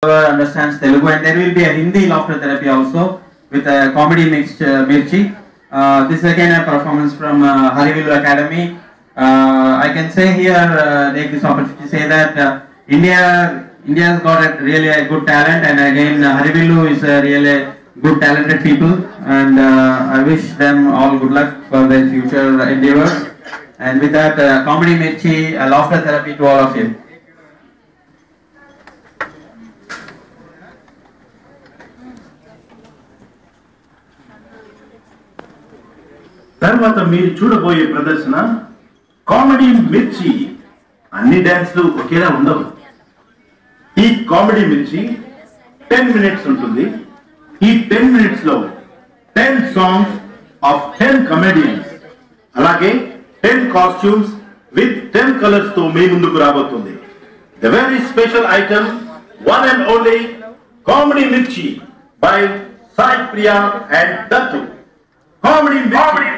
understands Telugu, and there will be a Hindi laughter therapy also with a comedy mixed Mirchi. This is again a performance from Harivilu Academy. I can say here, take this opportunity to say that India's got really a good talent, and again Harivilu is really good talented people, and I wish them all good luck for their future endeavors. And with that, comedy Mirchi, laughter therapy to all of you. తర్వాత మీరు చూడబోయే ప్రదర్శన comedy మిర్చి. అన్ని డాన్స్లు ఒకేలా ఉండవు. ఈ కామెడీ మిర్చి 10 minutes ఉంటుంది. ఈ 10 minutes లో 10 songs ఆఫ్ 10 comedians, అలాగే 10 costumes with 10 colors తో మీ ముందుకు రాబోతుంది. The very special item, one and only comedy mirchi by Sai Priya and Dattu. Comedy mirchi.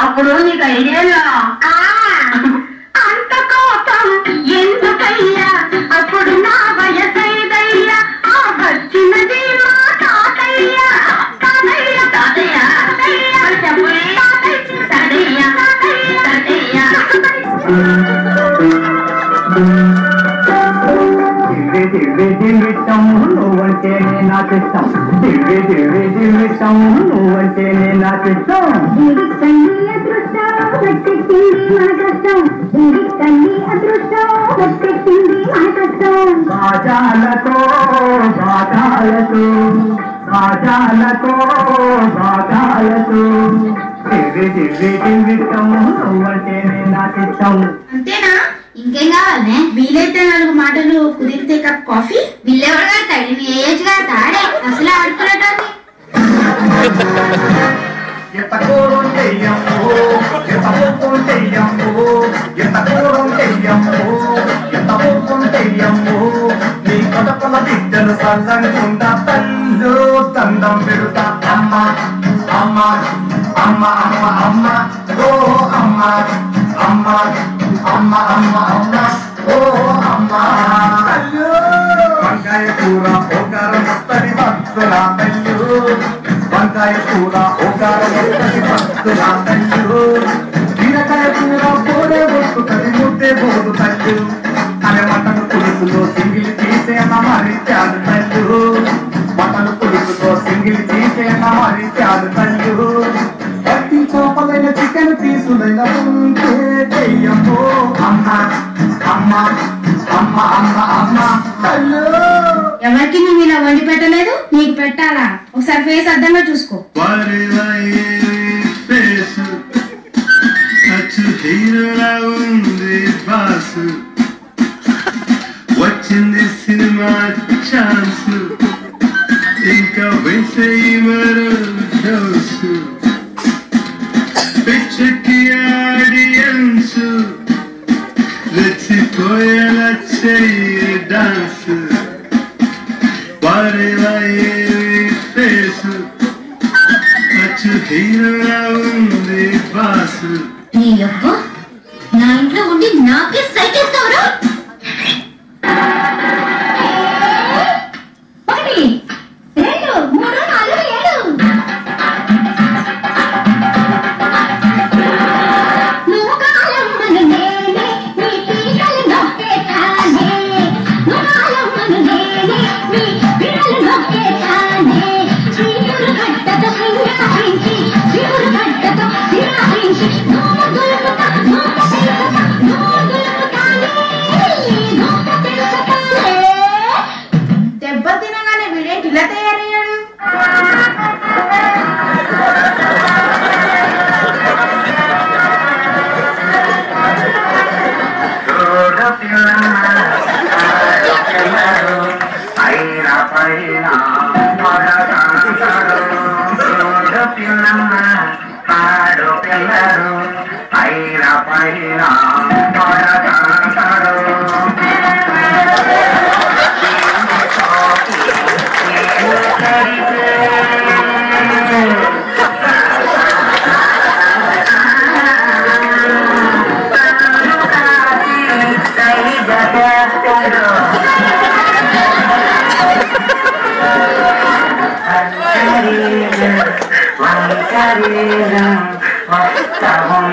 అప్పుడు నీకు 5 ఏళ్ళ అంత కోపం ఎందుకయ్యా అప్పుడు నా వయసైదయ్యా ఆ వచ్చినది మా తాతయ్య తాతయ్య తాతయ్య తాతయ్య తాతయ్య జీవితం నువ్వంటేనే నాకిష్టం జీవితం నువ్వంటేనే నాకిష్టం జీవితండి అదృష్టం వచ్చేసింది మన కష్టం జీవితండి అదృష్టం వచ్చేసింది మన కష్టం బాజాలతో బాజాలతో బాజాలతో బాజాలతో జీవితం నువ్వంటేనే నాకిష్టం. అంతేనా? ఇంకేం కావాలనే? వీలైతే 4 మాటలు కుదిరితే కప్ కాఫీ. వీళ్ళెవరు కడతాడు? నీ ఏజ్ గా తాడే అసలు ఆడుకునేటాన్ని. నీ కొడపల బిడ్డలు సల్లంగుండా తల్లు దండం పెడుతా అమ్మ అమ్మ అమ్మ అమ్మ అమ్మ ఓ అమ్మ అమ్మ అమ్మ అమ్మ అమ్మ ఓ అమ్మ వంకాయ కూర ఓకారం వస్తది భక్తుల తల్లు వంకాయ కూర ఓకారం వస్తది భక్తుల తల్లు బీరకాయ కూర పోడే వస్తున్నది ముద్దే బోదు తల్లు అనే మటన్ పులుసులో సింగిల్ తీసేమ మరిచాడు తల్లు మటన్ పులుసులో సింగిల్ తీసేమ మరిచాడు తల్లు పట్టి చోపలైన చికెన్ పీసులైన ఉంటే చెయ్యమ్మో అమ్మ అమ్మ అమ్మ అమ్మ అమ్మ తల్లు. ఎవరికి నువ్వు ఇలా వండి పెట్టలేదు? నీకు పెట్టాలా? ఒకసారి ఫేస్ అద్దంగా చూసుకో. వచ్చింది సినిమా ఛాన్స్ ఇంకా వేసేయి మరో డోసు పిచ్చకి ఆడియన్స్ రెచ్చిపోయేలా చెయ్యి డాన్స్ వారేలా ఫేసు అచ్చు హీరోలా ఉంది బాసు. నీ యొక్క నా ఇంట్లో ఉండి నాకే సైకిస్తావరా? 1 2 3 4 7 నువ్వు కాలమ్మను నేనే నీ పీకలు నొక్కేతానే నువ్వు కాలమ్మను నేనే నీ పీకలు నొక్కేతానే చీపురు గడ్డతో సింగారించి చీపురు గడ్డతో సింగారించి నువ్వు దులుపుతా నువ్వు తెలుసుతా నువ్వు దులుపుతానే నువ్వు తెలుసుతానే. దెబ్బ తినగానే వీడేంటి ఇలా తయారయ్యాడు? వంకరీరం వస్తవం